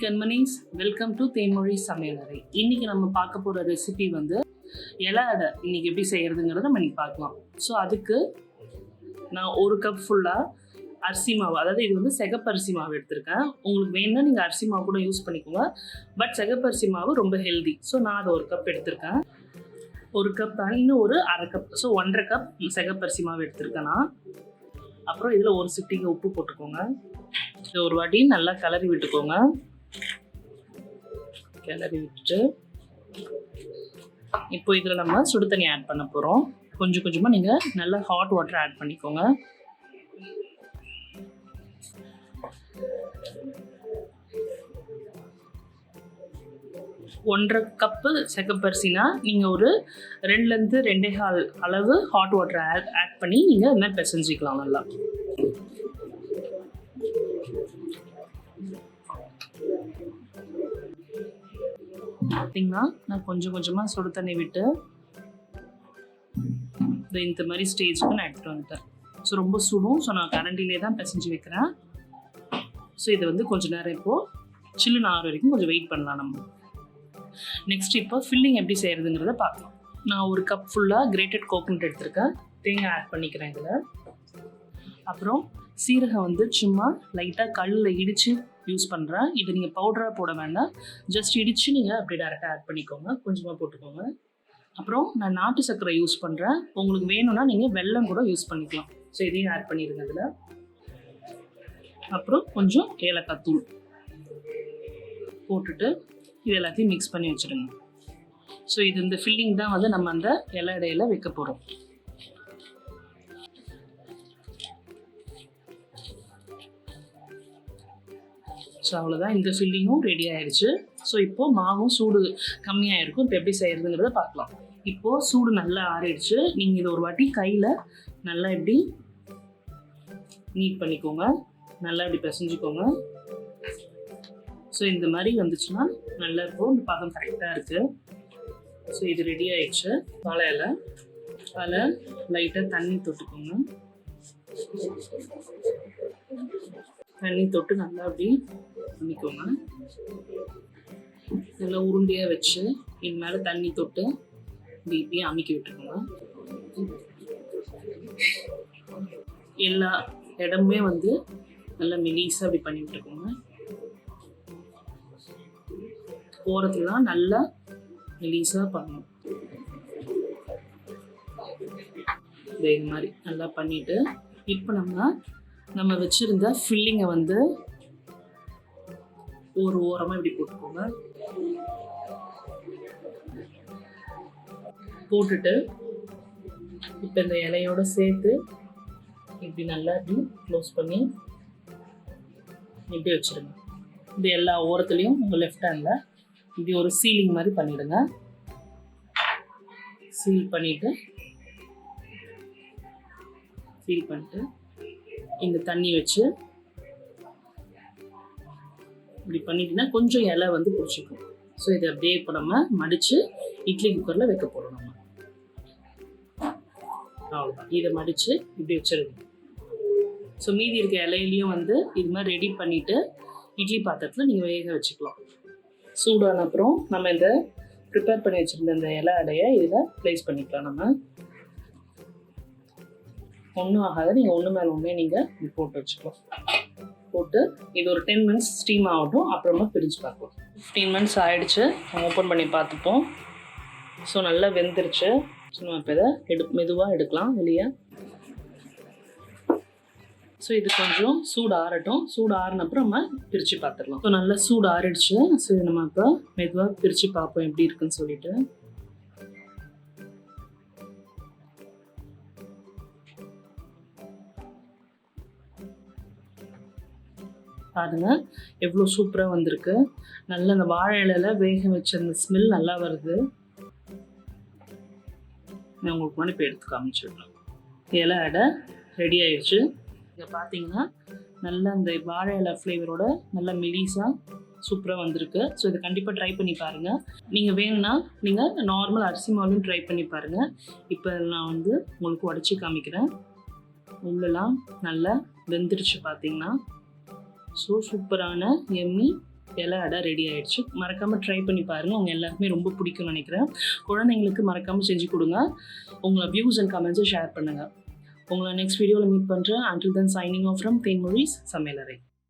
கண்மணிஸ், welcome to Thenmozhi சமையலறை. இன்னைக்கு நம்ம பார்க்க போகிற ரெசிபி வந்து இலை அடை இன்னைக்கு எப்படி செய்யறதுங்கிறத நம்ம இன்னைக்கு பார்க்கலாம். ஸோ அதுக்கு நான் 1 கப் ஃபுல்லாக அரிசி மாவு, அதாவது இது வந்து சிகப்பரிசி மாவு எடுத்திருக்கேன். உங்களுக்கு வேணும்னா நீங்கள் அரிசி மாவு கூட யூஸ் பண்ணிக்கோங்க. பட் சிகப்பரிசி மாவு ரொம்ப ஹெல்தி. ஸோ நான் அதை 1 கப் எடுத்திருக்கேன். 1 கப் தான், இன்னும் ஒரு அரை கப், ஸோ 1.5 கப் சிகப்பரிசி மாவு எடுத்திருக்கேன் நான். அப்புறம் இதில் 1 சிட்டிகை உப்பு போட்டுக்கோங்க. இதை ஒரு வாட்டி நல்லா கிளறி விட்டுக்கோங்க. கிளறி விட்டுட்டு இப்போ இதில் நம்ம சுடு தண்ணி ஆட் பண்ண போகிறோம். கொஞ்சம் கொஞ்சமாக நீங்கள் நல்லா ஹாட் வாட்டர் ஆட் பண்ணிக்கோங்க. ஒன்றரை கப்பு சிகப்பரிசினா நீங்கள் ஒரு 2லேருந்து 2.25 அளவு ஹாட் வாட்டர் ஆட் பண்ணி நீங்கள் இது மாதிரி பிசைஞ்சிக்கலாம் நல்லா. பார்த்தீங்கன்னா நான் கொஞ்சம் கொஞ்சமாக சுடு தண்ணி விட்டு இந்த மாதிரி ஸ்டேஜுக்கு நான் எடுத்துகிட்டு வந்துட்டேன். ஸோ ரொம்ப சுடும். ஸோ நான் கரண்டிலே தான் பிசைஞ்சு வைக்கிறேன். ஸோ இதை வந்து கொஞ்சம் நேரம் இப்போது சில்லுன்னு ஆறு வரைக்கும் கொஞ்சம் வெயிட் பண்ணலாம் நம்ம. நெக்ஸ்ட் இப்போ ஃபில்லிங் எப்படி செய்கிறதுங்கிறத பார்க்கலாம். நான் 1 கப் ஃபுல்லாக கிரேட்டட் கோகோனட் எடுத்திருக்கேன். தேங்காய் ஆட் பண்ணிக்கிறேன் இதில். அப்புறம் சீரகம் வந்து சும்மா லைட்டாக கல்லில் இடித்து யூஸ் பண்ணுறேன். இது நீங்கள் பவுடராக போட வேண்டாம், ஜஸ்ட் இடித்து நீங்கள் அப்படி டேரெக்டாக ஆட் பண்ணிக்கோங்க. கொஞ்சமாக போட்டுக்கோங்க. அப்புறம் நான் நாட்டு சர்க்கரை யூஸ் பண்ணுறேன். உங்களுக்கு வேணும்னா நீங்கள் வெல்லம் கூட யூஸ் பண்ணிக்கலாம். ஸோ இதையும் ஆட் பண்ணிடுங்க இதில். அப்புறம் கொஞ்சம் ஏலக்காய் தூள் போட்டுட்டு இது எல்லாத்தையும் மிக்ஸ் பண்ணி வச்சுடுங்க. ஸோ இது இந்த ஃபில்லிங் தான் வந்து நம்ம அந்த இலை அடையில் வைக்க போகிறோம். ஸோ அவ்வளோதான், இந்த ஃபில்லிங்கும் ரெடி ஆகிடுச்சு. ஸோ இப்போது மாவும் சூடு கம்மியாக இருக்கும். இப்போ எப்படி செய்கிறதுங்கிறத பார்க்கலாம். இப்போது சூடு நல்லா ஆறிடுச்சு. நீங்கள் இதை ஒரு வாட்டி கையில் நல்லா இப்படி நீட் பண்ணிக்கோங்க. நல்லா இப்படி பிசைஞ்சிக்கோங்க. ஸோ இந்த மாதிரி வந்துச்சுன்னா நல்லா இருக்கும். இந்த பதம் கரெக்டாக இருக்குது. ஸோ இது ரெடி ஆகிடுச்சு. வாழை இலை அதில் லைட்டாக தண்ணி தொட்டுக்கோங்க. தண்ணி தொட்டு நல்லா அப்படி பண்ணிக்கோங்க. நல்லா உருண்டையாக வச்சு இது மேலே தண்ணி தொட்டு இப்படி அமுக்கி விட்டுக்கோங்க. எல்லா இடமுமே வந்து நல்லா மெலிசாக அப்படி பண்ணி விட்டுக்கோங்க. ஓரத்துலாம் நல்லா மெலிசாக பண்ணணும். இது மாதிரி நல்லா பண்ணிவிட்டு இப்போ நம்ம வச்சுருந்த ஃபில்லிங்கை வந்து ஒரு ஓரமாக இப்படி போட்டுக்கோங்க. போட்டுட்டு இப்போ இந்த இலையோடு சேர்த்து இப்படி நல்லா இப்படி க்ளோஸ் பண்ணி இப்படி வச்சுருங்க. இது எல்லா ஓரத்துலேயும் உங்கள் லெஃப்ட் ஹேண்டில் இப்படி ஒரு சீலிங் மாதிரி பண்ணிவிடுங்க. சீல் பண்ணிவிட்டு இந்த தண்ணி வச்சு இப்படி பண்ணிட்டுனா கொஞ்சம் இலை வந்து பிடிச்சிக்கும். ஸோ இதை அப்படியே இப்போ நம்ம மடித்து இட்லி குக்கரில் வைக்க போகிறோம். நம்ம அவ்வளோதான், இதை மடித்து இப்படி வச்சிருங்க. ஸோ மீதி இருக்க இலையிலையும் வந்து இது மாதிரி ரெடி பண்ணிவிட்டு இட்லி பாத்திரத்தில் நீங்கள் வேக வச்சுக்கலாம். சூடான அப்புறம் நம்ம இந்த ப்ரிப்பேர் பண்ணி வச்சுருந்த இந்த இலை அடையை இதில் ப்ளேஸ் பண்ணிக்கலாம். நம்ம ஒன்றும் ஆகாத, நீங்கள் ஒன்று மேலே ஒன்றே நீங்கள் இப்படி போட்டு வச்சுக்கலாம். போட்டு இது ஒரு 10 மினிட்ஸ் ஸ்டீம் ஆகட்டும். அப்புறமா பிரித்து பார்க்கலாம். 15 மினிட்ஸ் ஆகிடுச்சு. நம்ம ஓப்பன் பண்ணி பார்த்துப்போம். ஸோ நல்லா வெந்துருச்சு. ஸோ நம்ம இப்போ இதை மெதுவாக எடுக்கலாம் வெளியே. ஸோ இது கொஞ்சம் சூடு ஆறட்டும். சூடு ஆறினப்புறம் நம்ம பிரித்து பார்த்துடலாம். ஸோ நல்லா சூடு ஆறிடுச்சு. ஸோ இது நம்ம இப்போ மெதுவாக பிரித்து பார்ப்போம் எப்படி இருக்குன்னு சொல்லிட்டு. பாருங்க எவ்வளோ சூப்பராக வந்திருக்கு. நல்லா அந்த வாழை இலையில வேக வச்ச அந்த ஸ்மெல் நல்லா வருது. நான் உங்களுக்கு முன்னாடி இப்போ எடுத்து காமிச்சிடலாம். இலை அடை ரெடி ஆயிடுச்சு. இங்கே பார்த்தீங்கன்னா நல்லா அந்த வாழை இலை ஃப்ளேவரோட நல்லா மெலிசாக சூப்பராக வந்திருக்கு. ஸோ இதை கண்டிப்பாக ட்ரை பண்ணி பாருங்கள். நீங்கள் வேணும்னா நீங்கள் நார்மல் அரிசி மாவுலையும் ட்ரை பண்ணி பாருங்கள். இப்போ நான் வந்து உங்களுக்கு உடச்சி காமிக்கிறேன். உள்ளெல்லாம் நல்லா வெந்துருச்சு பார்த்தீங்கன்னா. ஸோ சூப்பரான எம்மி இலை அடை ரெடி ஆயிடுச்சு. மறக்காமல் ட்ரை பண்ணி பாருங்கள், உங்கள் எல்லாருக்குமே ரொம்ப பிடிக்கும்னு நினைக்கிறேன். குழந்தைங்களுக்கு மறக்காமல் செஞ்சு கொடுங்க. உங்களை வியூஸ் அண்ட் கமெண்ட்ஸை ஷேர் பண்ணுங்கள். உங்களை நெக்ஸ்ட் வீடியோவில் மீட் பண்ணுறேன். Until then, signing off from தேன்மொழிஸ் சமையலறை.